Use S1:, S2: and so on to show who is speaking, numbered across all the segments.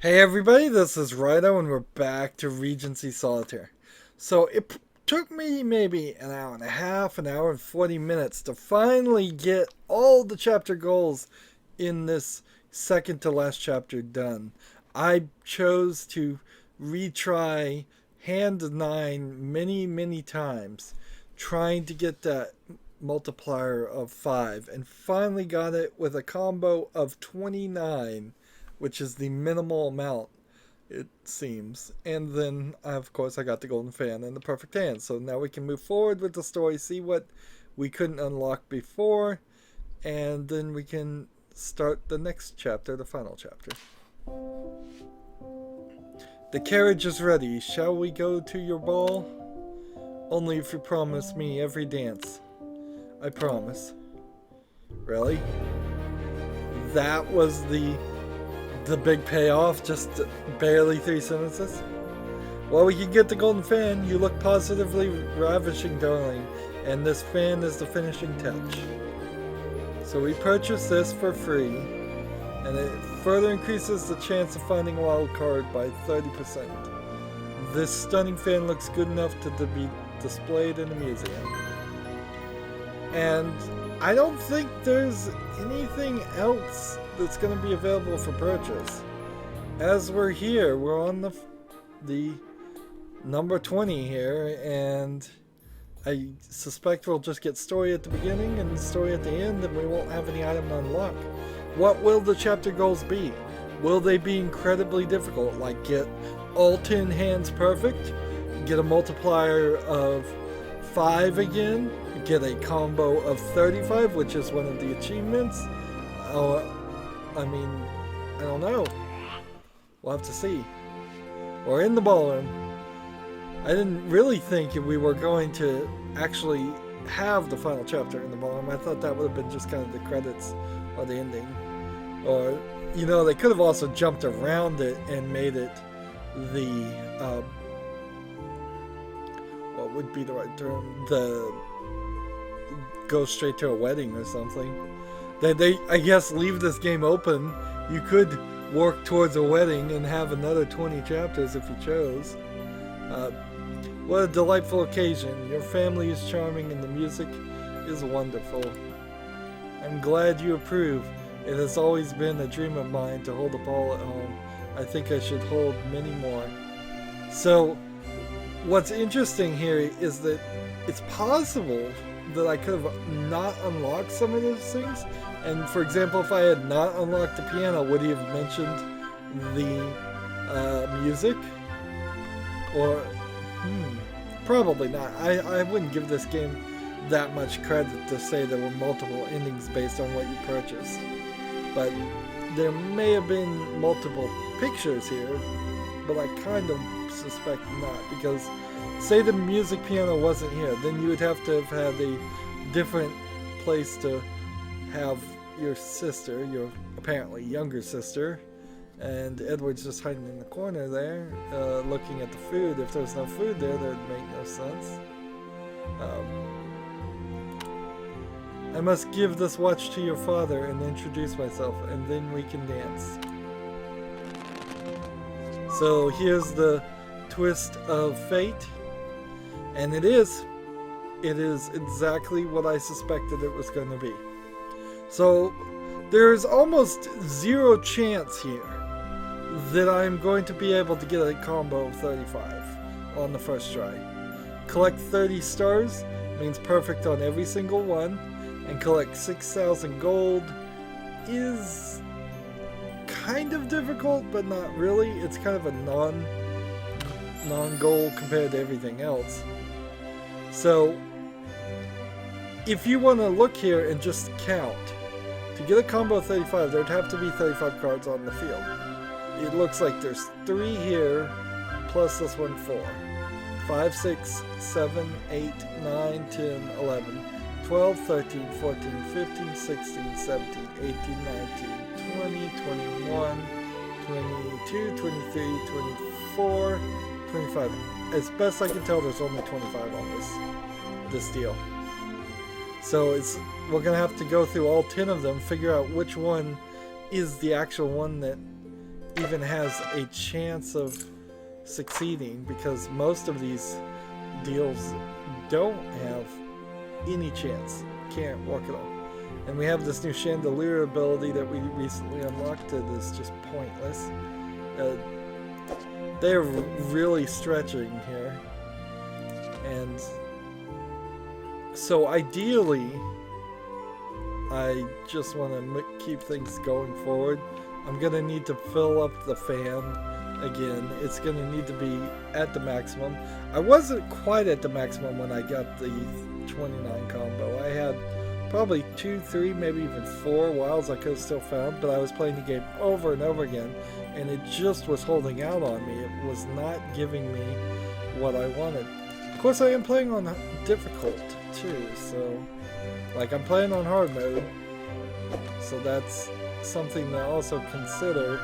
S1: Hey everybody, this is Rydo and we're back to Regency Solitaire. So took me maybe an hour and a half, an hour and 40 minutes to finally get all the chapter goals in this second to last chapter done. I chose to retry hand 9 many times, trying to get that multiplier of 5, and finally got it with a combo of 29, which is the minimal amount, it seems. And then, of course, I got the golden fan and the perfect hand. So now we can move forward with the story, see what we couldn't unlock before, and then we can start the next chapter, the final chapter. The carriage is ready. Shall we go to your ball? Only if you promise me every dance. I promise. Really? That was the big payoff, just barely 3 sentences. Well, we can get the golden fan. You look positively ravishing, darling, and this fan is the finishing touch. So we purchase this for free, and it further increases the chance of finding a wild card by 30%. This stunning fan looks good enough to be displayed in a museum. And I don't think there's anything else that's going to be available for purchase. As we're here, we're on the number 20 here, and I suspect we'll just get story at the beginning and story at the end, and we won't have any item to unlock. What will the chapter goals be? Will they be incredibly difficult, like get all 10 hands perfect, get a multiplier of 5 again, get a combo of 35, which is one of the achievements? I don't know. We'll have to see. Or in the ballroom. I didn't really think we were going to actually have the final chapter in the ballroom. I thought that would have been just kind of the credits or the ending. Or, they could have also jumped around it and made it the, what would be the right term? Go straight to a wedding or something. They I guess, leave this game open. You could work towards a wedding and have another 20 chapters if you chose. What a delightful occasion. Your family is charming and the music is wonderful. I'm glad you approve. It has always been a dream of mine to hold a ball at home. I think I should hold many more. So, what's interesting here is that it's possible that I could have not unlocked some of those things. And for example, if I had not unlocked the piano, would he have mentioned the music? Or, probably not. I wouldn't give this game that much credit to say there were multiple endings based on what you purchased. But there may have been multiple pictures here, but I kind of suspect not, because say the music piano wasn't here, then you would have to have had a different place to have your sister, your apparently younger sister, and Edward's just hiding in the corner there, looking at the food. If there's no food there, that would make no sense. I must give this watch to your father and introduce myself, and then we can dance. So here's the twist of fate, and it is exactly what I suspected it was going to be. So there's almost zero chance here that I'm going to be able to get a combo of 35 on the first try. Collect 30 stars means perfect on every single one, and collect 6,000 gold is kind of difficult, but not really. It's kind of a non-goal compared to everything else. So if you want to look here and just count, to get a combo of 35, there'd have to be 35 cards on the field. It looks like there's 3 here, plus this one 4. 5, 6, 7, 8, 9, 10, 11, 12, 13, 14, 15, 16, 17, 18, 19, 20, 21, 22, 23, 24, 25. As best I can tell, there's only 25 on this deal. So we're going to have to go through all 10 of them, figure out which one is the actual one that even has a chance of succeeding, because most of these deals don't have any chance. Can't work at all. And we have this new chandelier ability that we recently unlocked that is just pointless. They're really stretching here. And so ideally, I just want to keep things going forward. I'm going to need to fill up the fan again. It's going to need to be at the maximum. I wasn't quite at the maximum when I got the 29 combo. I had probably 2, 3, maybe even 4 wilds I could have still found, but I was playing the game over and over again, and it just was holding out on me. It was not giving me what I wanted. Of course, I am playing on difficult too, so like I'm playing on hard mode, so that's something to also consider.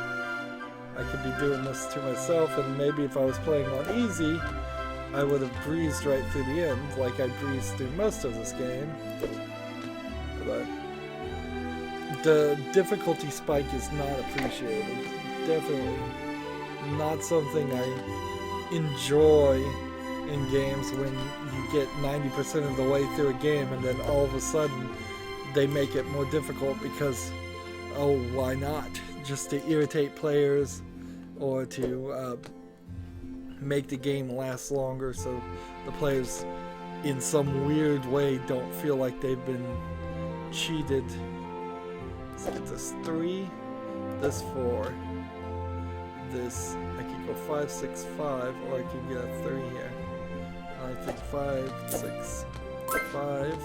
S1: I could be doing this to myself, and maybe if I was playing on easy, I would have breezed right through the end, like I breezed through most of this game. But the difficulty spike is not appreciated. Definitely not something I enjoy in games, when you get 90% of the way through a game and then all of a sudden they make it more difficult because, oh, why not? Just to irritate players, or to make the game last longer so the players in some weird way don't feel like they've been cheated. Let's get this 3, this 4, this, I can go 5, 6, 5, or I can get a 3 here. I think 5, 6, 5.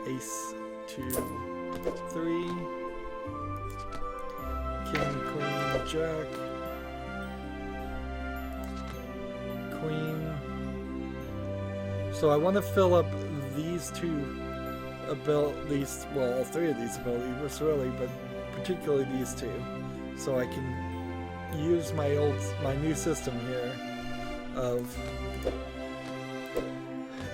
S1: Ace, 2, 3. King, queen, jack. Queen. So I want to fill up these two abilities, well, all 3 of these abilities really, but particularly these 2, so I can use my new system here of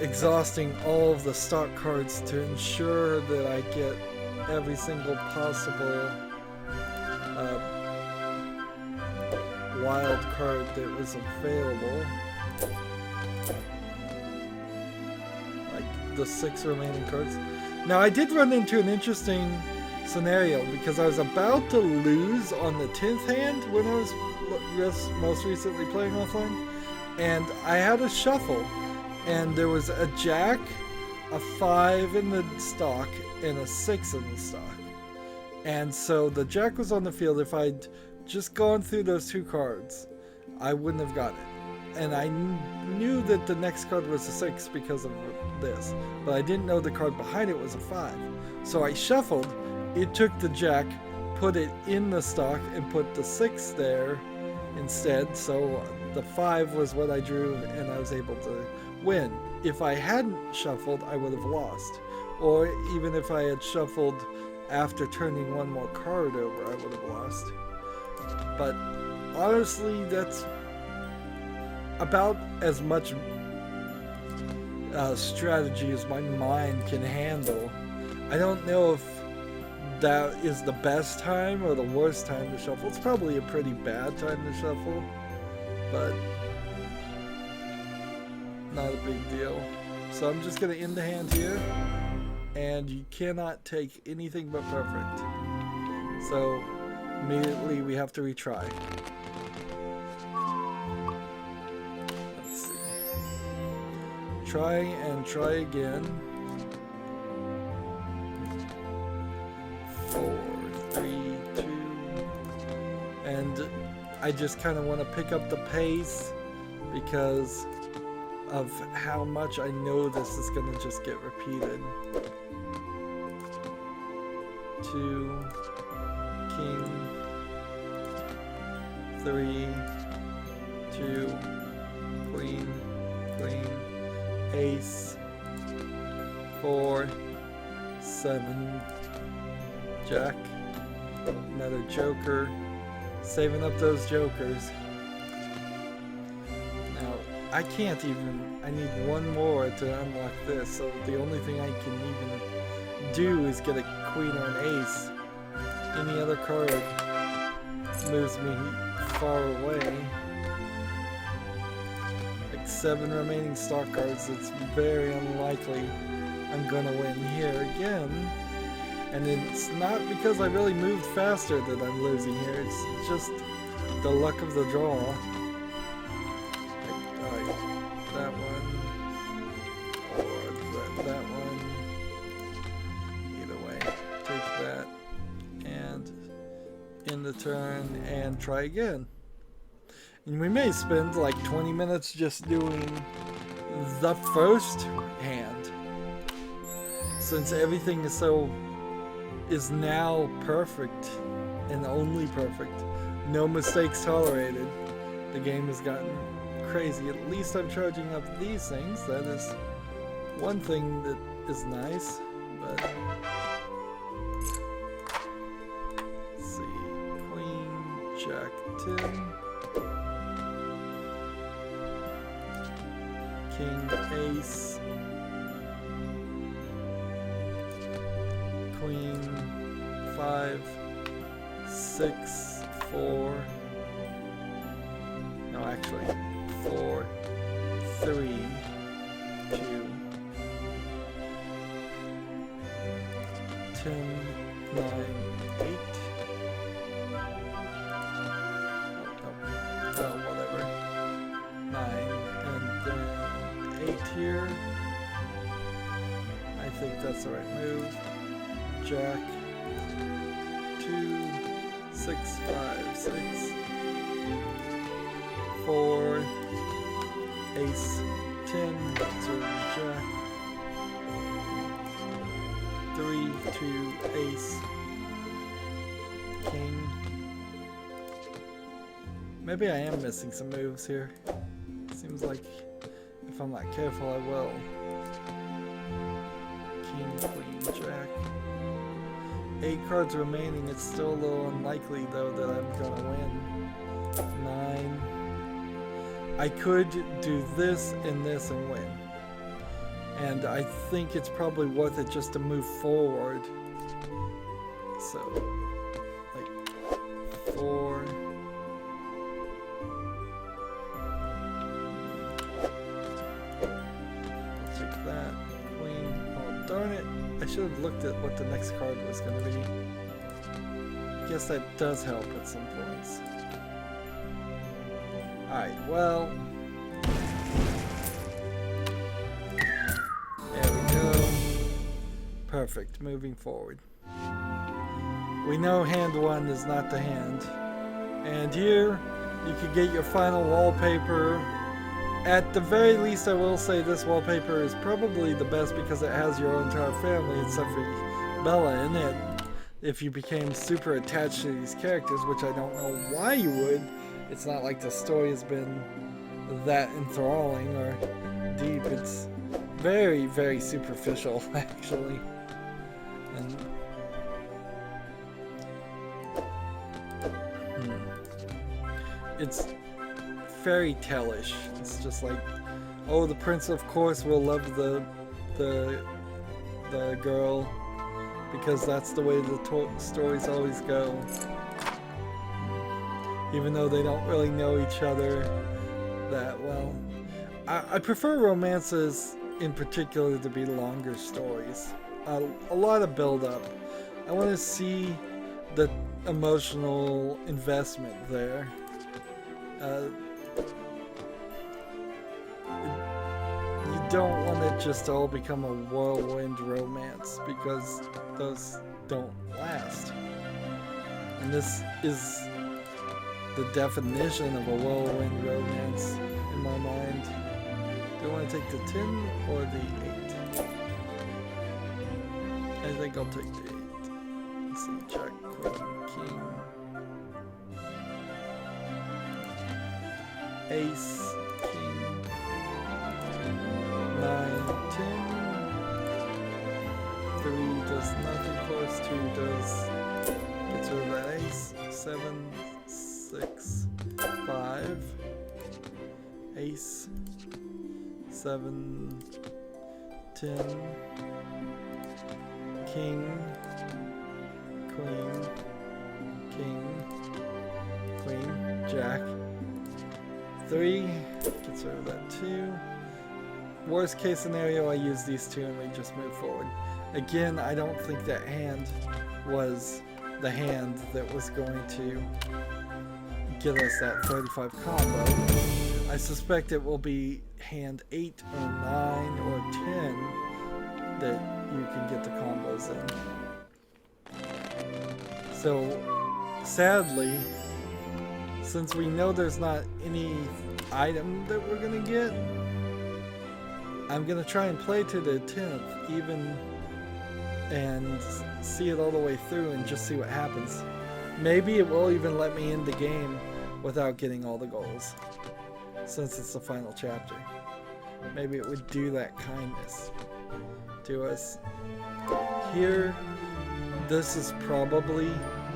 S1: exhausting all of the stock cards to ensure that I get every single possible wild card that was available. Like the 6 remaining cards. Now I did run into an interesting scenario, because I was about to lose on the 10th hand when I was most recently playing offline, and I had a shuffle, and there was a jack, a 5 in the stock, and a 6 in the stock. And so the jack was on the field. If I'd just gone through those 2 cards, I wouldn't have got it. And I knew that the next card was a 6 because of this, but I didn't know the card behind it was a 5. So I shuffled. It took the jack, put it in the stock, and put the 6 there instead. So the 5 was what I drew, and I was able to win. If I hadn't shuffled, I would have lost. Or even if I had shuffled after turning 1 more card over, I would have lost. But honestly, that's about as much strategy as my mind can handle. I don't know if that is the best time or the worst time to shuffle. It's probably a pretty bad time to shuffle, but not a big deal. So I'm just going to end the hand here, and you cannot take anything but perfect. So immediately we have to retry. Let's see. Try and try again. 4, 3, 2, and I just kind of want to pick up the pace because of how much I know this is going to just get repeated. 2, king, 3, 2, queen, queen, ace, 4, 7, jack, another joker, saving up those jokers. Now, I can't even, I need 1 more to unlock this, so the only thing I can even do is get a queen or an ace any other card moves me far away. Like 7 remaining stock cards, it's very unlikely I'm gonna win here again. And it's not because I really moved faster that I'm losing here, it's just the luck of the draw. Alright, that one, or that one. Either way, take that, and end the turn, and try again. And we may spend like 20 minutes just doing the first hand, since everything is now perfect and only perfect. No mistakes tolerated. The game has gotten crazy. At least I'm charging up these things. That is one thing that is nice. But let's see. Queen, Jack, 10. King, Ace. Queen, 5, 6, 4. No, actually, 4, 3, 2, 10, 9, 8. Well, whatever. 9, and then 8 here. I think that's the right move. Jack, 2, 6, 5, 6, 4, Ace, 10, so Jack, 3, 2, Ace, King. Maybe I am missing some moves here. Seems like if I'm not careful, I will. King, Queen, Jack. 8 cards remaining. It's still a little unlikely though that I'm gonna win. 9. I could do this and this and win. And I think it's probably worth it just to move forward. So, like 4. I'll take that. Queen. Oh, darn it. I should have looked at what the next card was going to be. I guess that does help at some points. Alright, well. There we go. Perfect. Moving forward. We know hand 1 is not the hand. And here, you can get your final wallpaper. At the very least, I will say this wallpaper is probably the best because it has your entire family except for Bella in it. If you became super attached to these characters, which I don't know why you would. It's not like the story has been that enthralling or deep. It's very, very superficial, actually. And it's fairy tale-ish. It's just like, oh, the prince of course will love the girl because that's the way the stories always go. Even though they don't really know each other that well. I prefer romances in particular to be longer stories. A lot of build-up. I want to see the emotional investment there. You don't want it just to all become a whirlwind romance because those don't last. And this is the definition of a whirlwind romance in my mind. Do I want to take the 10 or the 8? I think I'll take the 8. Let's see, Jack, Queen, King, Ace, King, 9, 10. 3 does nothing for us. 2 does gets rid of that Ace. 7, 6, 5, Ace, 7, 10, King, Queen, Jack. 3, gets rid of that 2. Worst case scenario, I use these 2 and we just move forward. Again, I don't think that hand was the hand that was going to get us that 35 combo. I suspect it will be hand 8 or 9 or 10 that you can get the combos in. So, sadly, since we know there's not any item that we're gonna get, I'm gonna try and play to the 10th even and see it all the way through and just see what happens. Maybe it will even let me end the game without getting all the goals, since it's the final chapter. Maybe it would do that kindness to us. Here, this is probably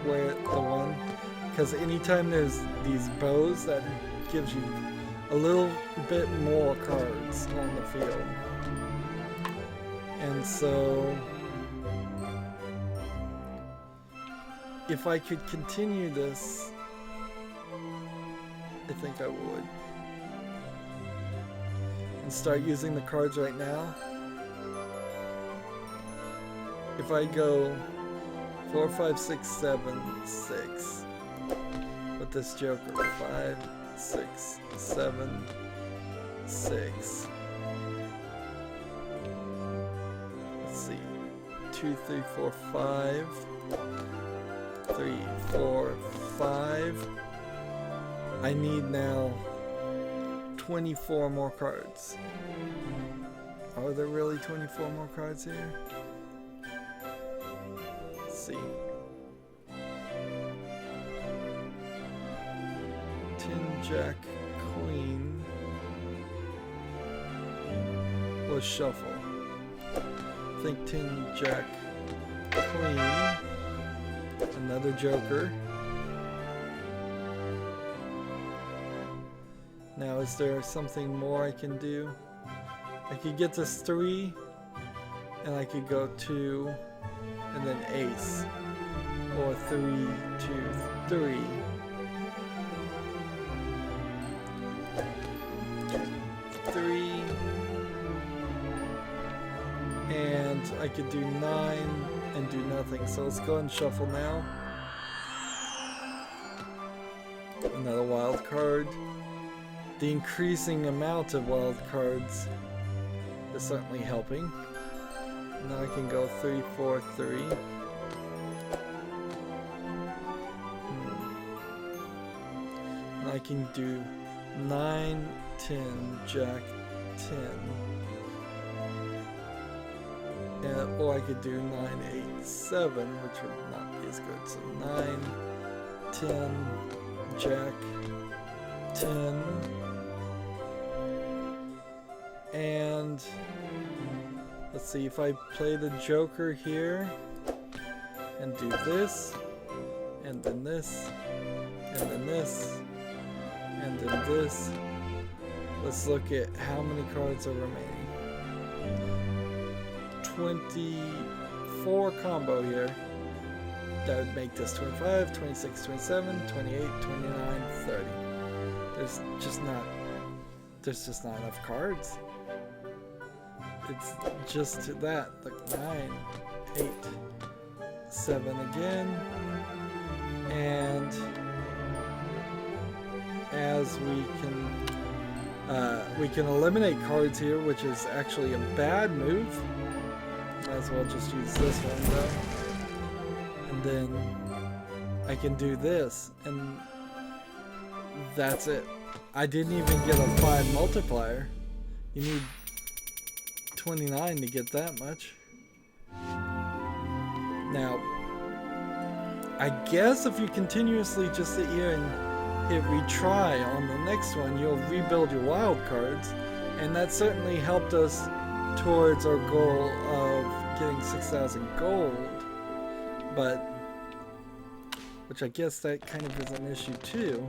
S1: where the one, because anytime there's these bows, that gives you a little bit more cards on the field. And so, if I could continue this, I think I would. And start using the cards right now. If I go 4, 5, 6, 7, 6 with this Joker, 5, 6, 7, 6. Let's see. 2, 3, 4, 5. 3, 4, 5. I need now 24 more cards. Are there really 24 more cards here? Let's see. 10, Jack, Queen. Let's shuffle. I think 10, Jack, Queen. Another Joker. Now, is there something more I can do? I could get this 3, and I could go 2, and then ace. Or 3, 2, 3. 3. And I could do 9 and do nothing. So let's go and shuffle now. Another wild card. The increasing amount of wild cards is certainly helping. Now I can go 3, 4, 3. And I can do 9, 10, Jack, 10. And, or I could do 9, 8, 7, which would not be as good. So 9, 10, Jack, 10. And let's see, if I play the Joker here and do this, and then this, and then this, and then this. Let's look at how many cards are remaining. 24 combo here. That would make this 25, 26, 27, 28, 29, 30. There's just not enough cards. It's just that, like 9, 8, 7 again, and as we can eliminate cards here, which is actually a bad move. Might as well just use this one though, and then I can do this, and that's it. I didn't even get a 5 multiplier. You need 29 to get that much. Now, I guess if you continuously just sit here and hit retry on the next one, you'll rebuild your wild cards, and that certainly helped us towards our goal of getting 6,000 gold, but which I guess that kind of is an issue too.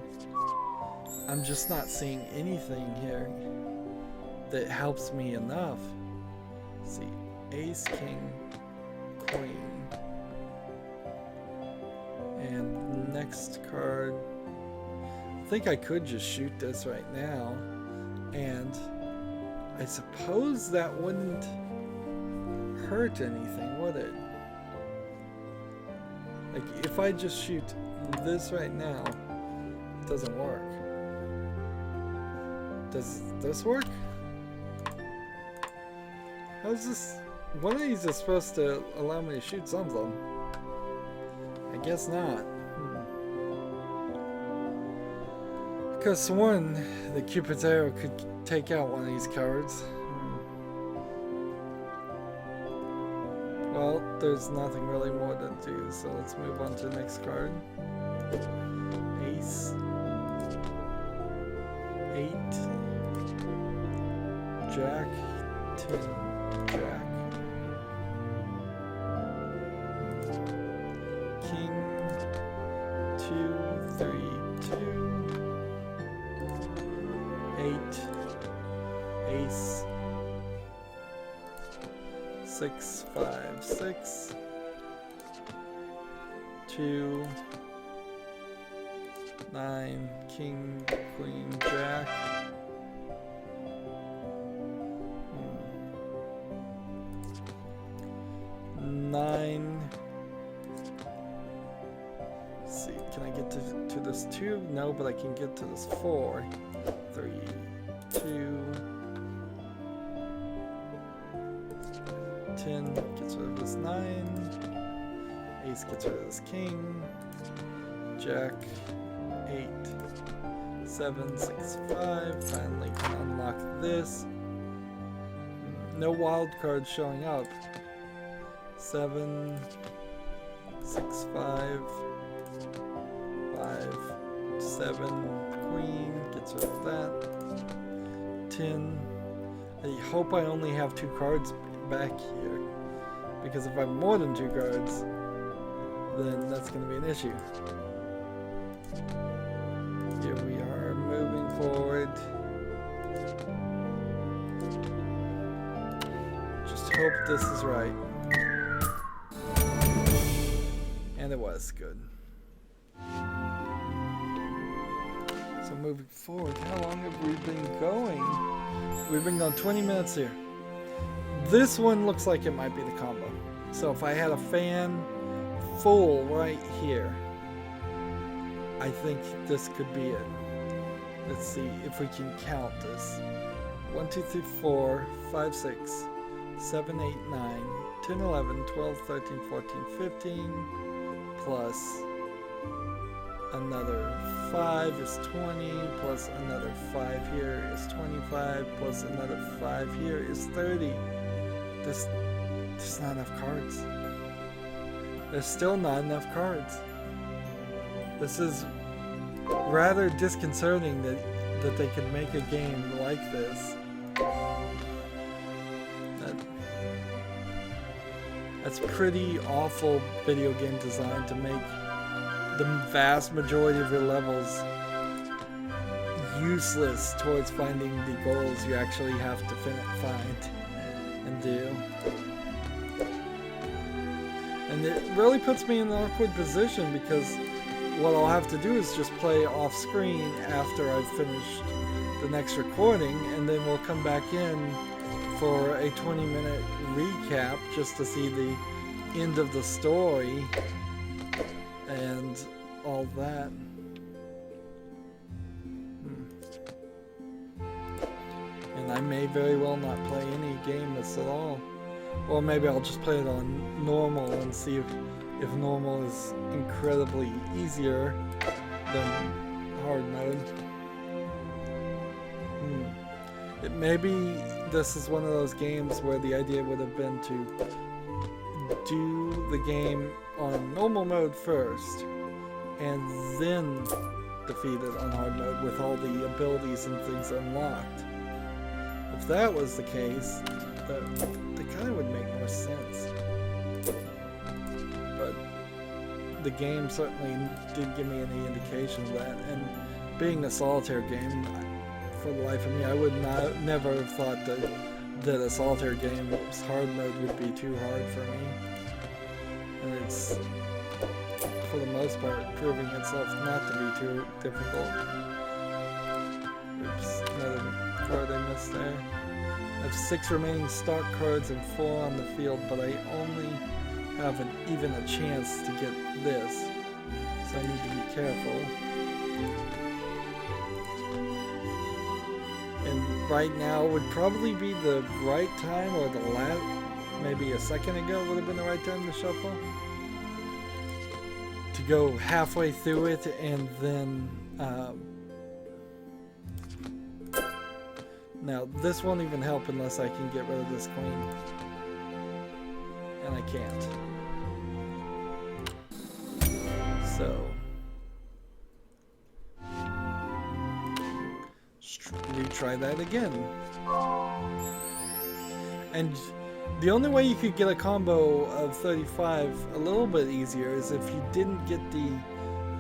S1: I'm just not seeing anything here that helps me enough. Let's see, ace, king, queen, and next card. think I could just shoot this right now, and I suppose that wouldn't hurt anything, would it? Like, if I just shoot this right now, it doesn't work. Does this work? How's this? One of these is supposed to allow me to shoot something. I guess not. Because sworn the Cupid's arrow could take out one of these cards. Well, there's nothing really more to do, so let's move on to the next card. Ace. 8. Jack. 10. Jack. King. 2, 3, 2. 8. Ace. 6, 5, 6. 2. 9. King, Queen, Jack. 9. Let's see, can I get to this 2? No, but I can get to this 4. 3, 2. 10 gets rid of this 9. Ace gets rid of this king. Jack. 8. 7, 6, 5. Finally can unlock this. No wild cards showing up. 7, 6, 5. 5, 7. Queen gets rid of that. 10. I hope I only have 2 cards back here, because if I have more than 2 cards, then that's going to be an issue. Here we are moving forward. Just hope this is right. And it was good. So moving forward, how long have we been going? We've been going 20 minutes here. This one looks like it might be the combo. So if I had a fan full right here, I think this could be it. Let's see if we can count this. 1, 2, 3, 4, 5, 6, 7, 8, 9, 10, 11, 12, 13, 14, 15, plus another 5 is 20, plus another 5 here is 25, plus another 5 here is 30. There's not enough cards. There's still not enough cards. This is rather disconcerting that they could make a game like this. That's pretty awful video game design to make the vast majority of your levels useless towards finding the goals you actually have to find and do. And it really puts me in an awkward position, because what I'll have to do is just play off screen after I've finished the next recording, and then we'll come back in for a 20-minute recap just to see the end of the story and all that. And I may very well not play any game this at all. Or maybe I'll just play it on normal and see if normal is incredibly easier than hard mode. Maybe this is one of those games where the idea would have been to do the game on normal mode first and then defeat it on hard mode with all the abilities and things unlocked. If that was the case, that kind of would make more sense. But the game certainly didn't give me any indication of that, and being a solitaire game, for the life of me, I would never have thought that a solitaire game's hard mode would be too hard for me. And it's for the most part, proving itself not to be too difficult. Oops, another card I missed there. I have 6 remaining stock cards and 4 on the field, but I only have even a chance to get this, so I need to be careful. And right now would probably be the right time, or the last, maybe a second ago would have been the right time to shuffle. To go halfway through it and then now this won't even help unless I can get rid of this queen, and I can't. So retry that again. And the only way you could get a combo of 35 a little bit easier is if you didn't get the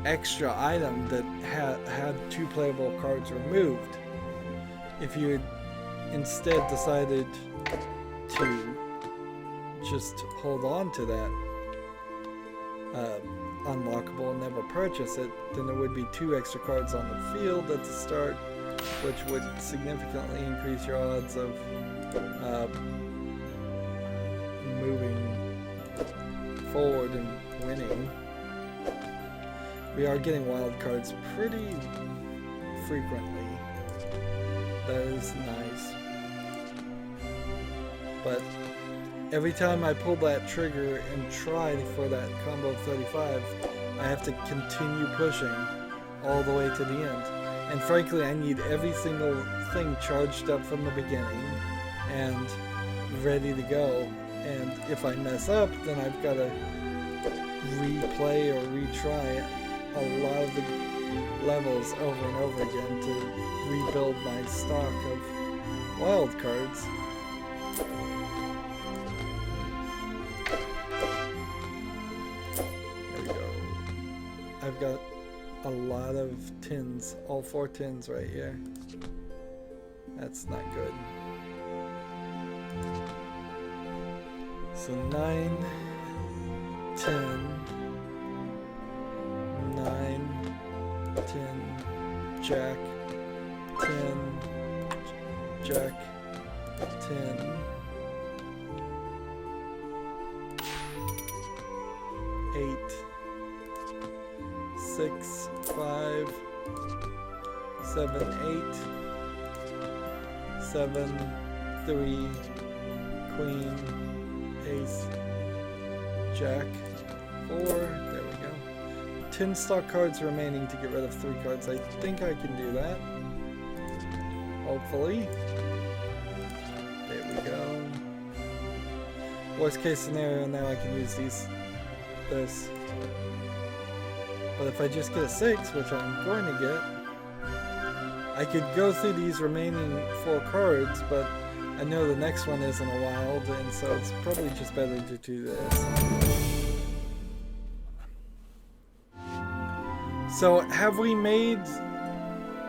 S1: extra item that had 2 playable cards removed. If you had instead decided to just hold on to that unlockable and never purchase it, then there would be 2 extra cards on the field at the start, which would significantly increase your odds of moving forward and winning. We are getting wild cards pretty frequently. That is nice. But every time I pull that trigger and try for that combo of 35, I have to continue pushing all the way to the end. And frankly, I need every single thing charged up from the beginning and ready to go. And if I mess up, then I've got to replay or retry a lot of the levels over and over again to rebuild my stock of wild cards. There we go. I've got a lot of 10s, all 4 10s right here. That's not good. So 9, 10, 9, 10, Jack, 10, Jack, 10, 8, 6, 5, 7, 8, 7, 3, Queen, Ace, Jack, 4, there we go. 10 stock cards remaining to get rid of 3 cards. I think I can do that. Hopefully. There we go. Worst case scenario, now I can use this. But if I just get a 6, which I'm going to get, I could go through these remaining 4 cards, but I know the next one isn't a wild, and so it's probably just better to do this. So, have we made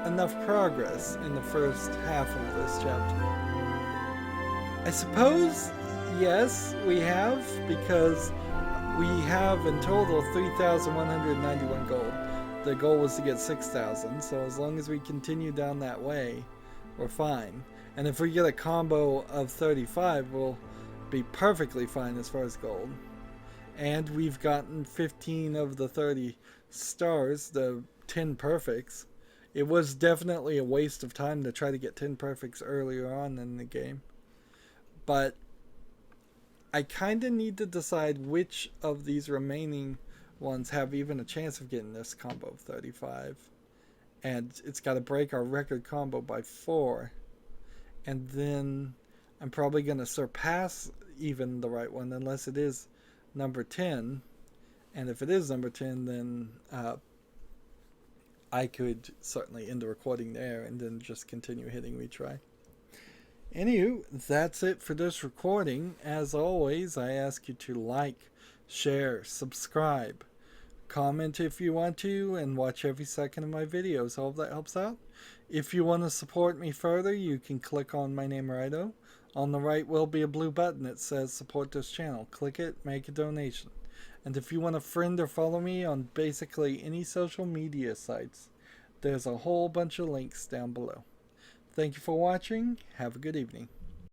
S1: enough progress in the first half of this chapter? I suppose, yes, we have, because we have in total 3,191 gold. The goal was to get 6,000, so as long as we continue down that way, we're fine. And if we get a combo of 35, we'll be perfectly fine as far as gold. And we've gotten 15 of the 30 stars, the 10 perfects. It was definitely a waste of time to try to get 10 perfects earlier on in the game. But I kind of need to decide which of these remaining ones have even a chance of getting this combo of 35. And it's got to break our record combo by 4. And then I'm probably going to surpass even the right one unless it is number 10. And if it is number 10, then I could certainly end the recording there and then just continue hitting retry. Anywho, that's it for this recording. As always, I ask you to like, share, subscribe, comment if you want to, and watch every second of my videos. Hope that helps out. If you want to support me further, you can click on my name, Rydo. On the right will be a blue button that says support this channel. Click it, make a donation. And if you want to friend or follow me on basically any social media sites, there's a whole bunch of links down below. Thank you for watching. Have a good evening.